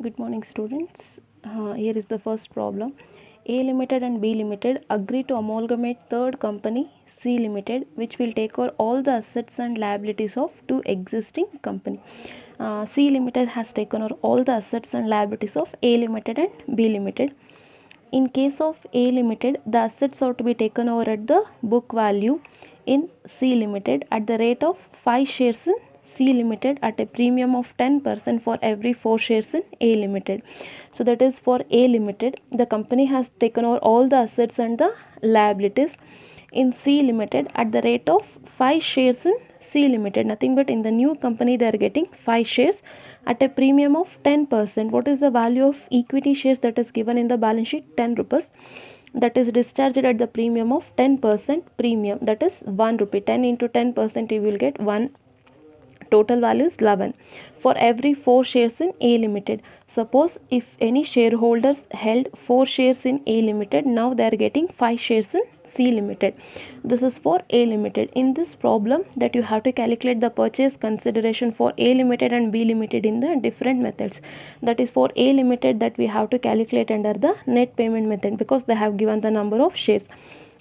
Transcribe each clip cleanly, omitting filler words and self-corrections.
Good morning, students. Here is the first problem. A Limited and B Limited agree to amalgamate third company C Limited, which will take over all the assets and liabilities of two existing company. C Limited has taken over all the assets and liabilities of A Limited and B Limited. In case of A Limited, the assets are to be taken over at the book value in C Limited at the rate of 5 shares in C Limited at a premium of 10% for every 4 shares in A Limited. So that is for A Limited. The company has taken over all the assets and the liabilities in C Limited at the rate of 5 shares in C Limited. Nothing but in the new company they are getting 5 shares at a premium of 10%. What is the value of equity shares that is given in the balance sheet? 10 rupees. That is discharged at the premium of 10% premium, that is 1 rupee. 10 into 10% you will get 1. Total value is 11 for every 4 shares in A Limited. Suppose if any shareholders held 4 shares in A Limited, now they are getting 5 shares in C Limited. This is for A Limited. In this problem that you have to calculate the purchase consideration for A Limited and B Limited in the different methods. That is for A Limited that we have to calculate under the net payment method because they have given the number of shares,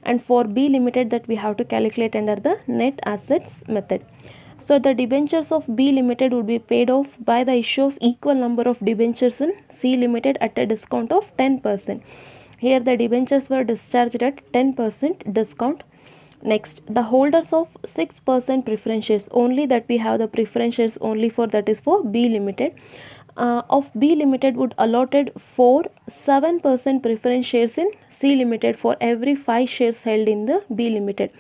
and for B Limited that we have to calculate under the net assets method. So the debentures of B Limited would be paid off by the issue of equal number of debentures in C Limited at a discount of 10%. Here the debentures were discharged at 10% discount. Next, the holders of 6% preference shares, only that we have the preference shares only for, that is for B Limited. Of B Limited would allotted for 7% preference shares in C Limited for every 5 shares held in the B Limited.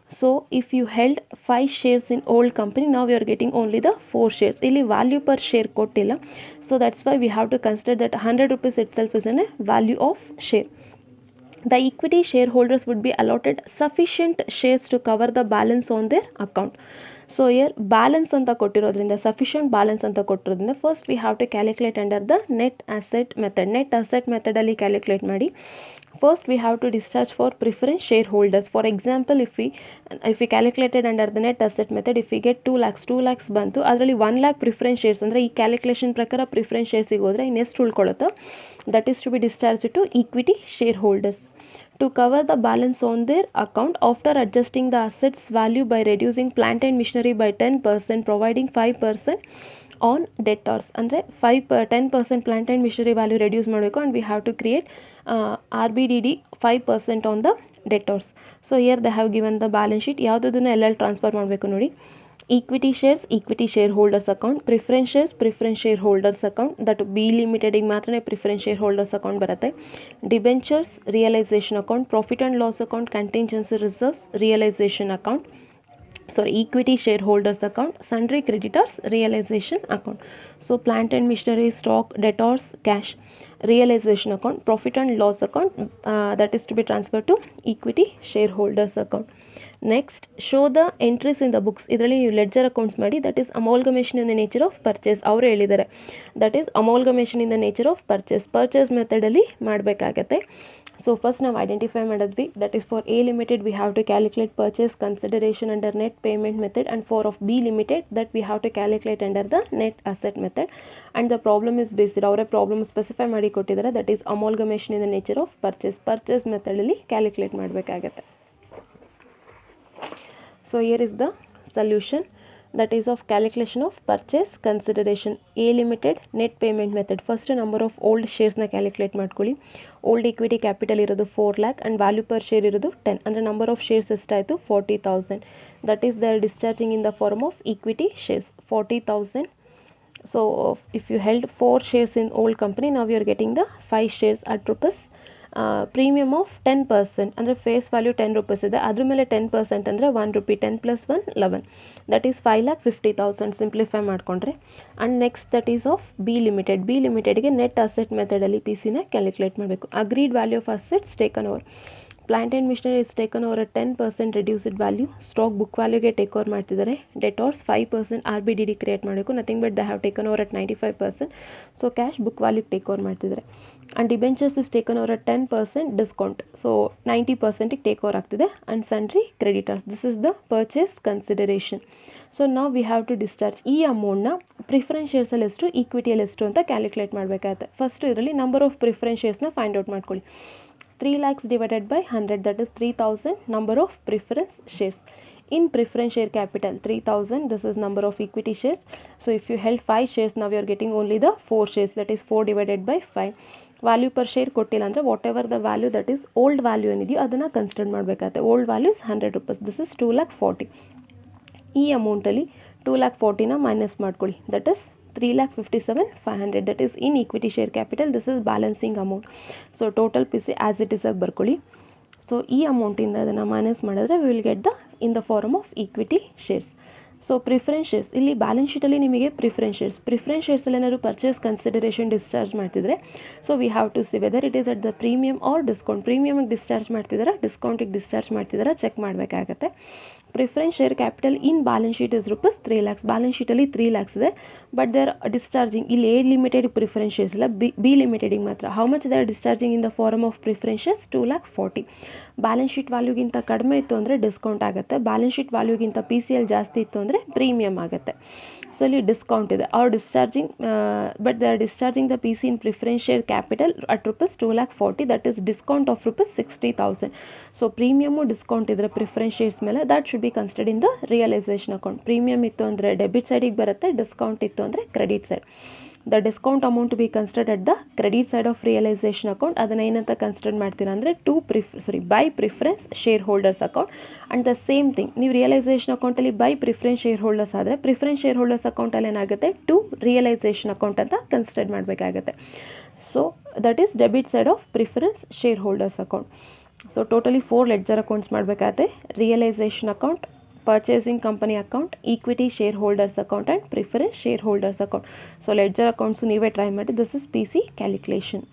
So if you held 5 shares in old company, now we are getting only the 4 shares. Illi value per share kottilla. So that's why we have to consider that 100 rupees itself is in a value of share. The equity shareholders would be allotted sufficient shares to cover the balance on their account. So here balance anta ಕೊಟ್ಟಿರೋದ್ರಿಂದ sufficient balance ಅಂತ ಕೊಟ್ಟಿರೋದ್ರಿಂದ first we have to calculate under the net asset method. Net asset method ಅಲ್ಲಿ calculate ಮಾಡಿ. First we have to discharge for preference shareholders. For example, if we calculated under the net asset method, if we get 2 lakhs ಬಂತು, ಅದರಲ್ಲಿ 1 lakh preference shares ಅಂದರೆ ಈ calculation ಪ್ರಕಾರ preference ಶೇರ್ಸಿಗೆ ಹೋದರೆ ಇನ್ನೆಷ್ಟು ಉಳ್ಕೊಳ್ಳುತ್ತೋ that is to be discharged to equity shareholders to cover the balance on their account after adjusting the assets value by reducing plant and machinery by 10%, providing 5% on debtors. ಅಂದರೆ 10% plant and machinery value reduce ಮಾಡಬೇಕು and we have to create RBDD 5% on the debtors. So here they have given the balance sheet. ಯಾವುದನ್ನು ಎಲ್ಲೆಲ್ಲಿ transfer ಮಾಡಬೇಕು ನೋಡಿ. Equity shares, equity shareholders account. Preference shares, preference shareholders account. That B Limited ಗೆ ಮಾತ್ರ preference shareholders account ಬರುತ್ತೆ. Debentures, realization account. Profit and loss account, contingency reserves, realization account. Sorry, equity shareholders account, sundry creditors, realization account. So plant and machinery, stock, debtors, cash, realization account, profit and loss account, that is to be transferred to equity shareholders account. Next, show the entries in the books. ಇದರಲ್ಲಿ ನೀವು ledger accounts ಮಾಡಿ, that is amalgamation in the nature of purchase. ಅವರು ಹೇಳಿದ್ದಾರೆ that is amalgamation in the nature of purchase ಮೆಥಡಲ್ಲಿ ಮಾಡಬೇಕಾಗತ್ತೆ. So first ನಾವು identify ಮಾಡಿದ್ವಿ, that is for A limited we have to calculate purchase consideration under net payment method, and for of B limited that we have to calculate under the net asset method. And the problem is based, ಅವರೇ problem specify ಮಾಡಿ ಕೊಟ್ಟಿದ್ದಾರೆ, that is amalgamation in the nature of purchase ಮೆಥಡಲ್ಲಿ calculate ಮಾಡಬೇಕಾಗತ್ತೆ. So here is the solution, that is of calculation of purchase consideration. A Limited net payment method. First number of old shares na calculate ಮಾಡ್ಕೊಳ್ಳಿ. Old equity capital ಇರೋದು 4 lakh and value per share ಇರೋದು 10. ಅಂದರೆ number of shares ಎಷ್ಟಾಯಿತು 40,000. That is they are discharging in the form of equity shares 40,000. So if you held 4 shares in old company, now you are getting the 5 shares at rupees premium of 10%. ಅಂದರೆ face value 10 rupees ಇದೆ, ಅದ್ರ ಮೇಲೆ 10% ಅಂದರೆ 1 rupee. 10 + 1 11, that is 5,50,000 simplify ಮಾಡಿಕೊಂಡ್ರೆ. And next that is of B ಲಿಮಿಟೆಡ್ಗೆ net asset ಮೆಥಡಲ್ಲಿ P ಸಿನ calculate ಮಾಡಬೇಕು. Agreed value of assets taken over. Plant and machinery is taken over 10% reduced value. Stock book ವ್ಯಾಲ್ಯೂಗೆ ಟೇಕ್ ಓವರ್ ಮಾಡ್ತಿದ್ದಾರೆ. Debtors 5% RBDD create ಮಾಡಬೇಕು. Nothing but they have taken over at 95%. So cash book ವ್ಯಾಲ್ಯೂಗೆ take over ಮಾಡ್ತಿದ್ದಾರೆ. And debentures is taken over 10% discount. So 90%ಗೆ take over ಆಗ್ತಿದೆ. And sundry creditors, this is the purchase consideration. So ನಾವು we have to discharge ಈ ಅಮೌಂಟ್ನ preference ಶೇರ್ಸಲ್ಲಿ ಎಷ್ಟು, ಈಕ್ವಿಟಿಯಲ್ಲಿ ಎಷ್ಟು ಅಂತ ಕ್ಯಾಲ್ಕುಲೇಟ್ ಮಾಡಬೇಕಾಗುತ್ತೆ. ಫಸ್ಟ್ ಇದರಲ್ಲಿ ನಂಬರ್ ಆಫ್ ಪ್ರಿಫರೆನ್ಸ್ ಶೇರ್ಸ್ನ ಫೈಂಡ್ ಔಟ್ ಮಾಡ್ಕೊಳ್ಳಿ. 3 lakhs divided by 100, that is 3000 number of preference shares. In preference share capital 3000, this is number of equity shares. So if you held 5 shares, now you are getting only the 4 shares, that is 4 divided by 5. Value per share ಕೊಟ್ಟಿಲ್ಲ ಅಂದರೆ what ever the value that is old value ಏನಿದೆಯೋ ಅದನ್ನು consider ಮಾಡಬೇಕಾಗುತ್ತೆ. Old value is 100 rupees, this is 2,40,000. ಈ ಅಮೌಂಟಲ್ಲಿ 2,40,000ನ minus ಮಾಡ್ಕೊಳ್ಳಿ, that is 3,57,500, that is in equity share capital. This is balancing amount. So total PC as it is ಆಗಿ ಬರ್ಕೊಳ್ಳಿ. So ಈ ಅಮೌಂಟಿಂದ ಅದನ್ನು minus ಮಾಡಿದ್ರೆ we will get the in the form of equity shares. So preference shares, ಇಲ್ಲಿ balance ಶೀಟಲ್ಲಿ ನಿಮಗೆ preference ಶೇರ್ಸಲ್ಲಿ ಏನಾದ್ರು ಪರ್ಚೇಸ್ ಕನ್ಸಿಡರೇಷನ್ ಡಿಸ್ಚಾರ್ಜ್ ಮಾಡ್ತಿದ್ರೆ, so we have to see whether it is at the premium or discount. ಪ್ರೀಮಿಯಮಿಗೆ discharge ಮಾಡ್ತಿದ್ದಾರೆ, ಡಿಸ್ಕೌಂಟಿಗೆ discharge ಮಾಡ್ತಿದ್ದಾರೆ, ಚೆಕ್ ಮಾಡಬೇಕಾಗತ್ತೆ. Preference share capital in balance sheet is rupees 3 lakhs. Balance ಶೀಟಲ್ಲಿ 3 lakhs ಇದೆ, ಬಟ್ ದೇ ಆರ್ ಡಿಸ್ಚಾರ್ಜಿಂಗ್ ಇಲ್ಲಿ A limited preference shares ಇಲ್ಲ, B ಲಿಮಿಟೆಡಿಗೆ ಮಾತ್ರ. How much they are discharging in the form of preference shares? 2,40,000. Balance sheet ವ್ಯಾಲ್ಯೂಗಿಂತ ಕಡಿಮೆ ಇತ್ತು ಅಂದರೆ ಡಿಸ್ಕೌಂಟ್ ಆಗುತ್ತೆ, ಬ್ಯಾಲೆನ್ಸ್ ಶೀಟ್ ವ್ಯಾಲ್ಯೂಗಿಂತ PCL ಜಾಸ್ತಿ ಇತ್ತು ಅಂದರೆ ಪ್ರೀಮಿಯಮ್ ಆಗುತ್ತೆ. ಸೊ ಇಲ್ಲಿ ಡಿಸ್ಕೌಂಟ್ ಇದೆ, or discharging but they are discharging the PC in preference share capital at rupees 2,40,000, that is discount of rupees 60,000. So premium discount ಇದ್ದರೆ ಪ್ರಿಫರೆನ್ಸ್ ಶೇರ್ಸ್ ಮೇಲೆ, that should be considered in the realisation account. Premium ಇತ್ತು ಅಂದರೆ debit ಸೈಡಿಗೆ ಬರುತ್ತೆ, discount ಇತ್ತು ಅಂದರೆ credit side. The discount amount to be considered at the credit side of realisation account. ಅದನ್ನು ಏನಂತ ಕನ್ಸಿಡರ್ ಮಾಡ್ತೀರಾ ಅಂದರೆ by preference share holders account. And the same thing, ನೀವು ರಿಯಲೈಸೇಷನ್ ಅಕೌಂಟಲ್ಲಿ ಬೈ ಪ್ರಿಫರೆನ್ಸ್ ಶೇರ್ ಹೋಲ್ಡರ್ಸ್ ಆದರೆ preference share holders ಅಕೌಂಟಲ್ಲಿ ಏನಾಗುತ್ತೆ, to realisation account ಅಂತ ಕನ್ಸಿಡರ್ ಮಾಡಬೇಕಾಗುತ್ತೆ. So that is debit side of preference share holders account. So totally 4 ledger accounts ಮಾಡಬೇಕಾಗುತ್ತೆ: realisation account, purchasing company account, equity share holders account and preference share holders account. So ledger accounts ನೀವೇ try ಮಾಡಿ. This is PC calculation.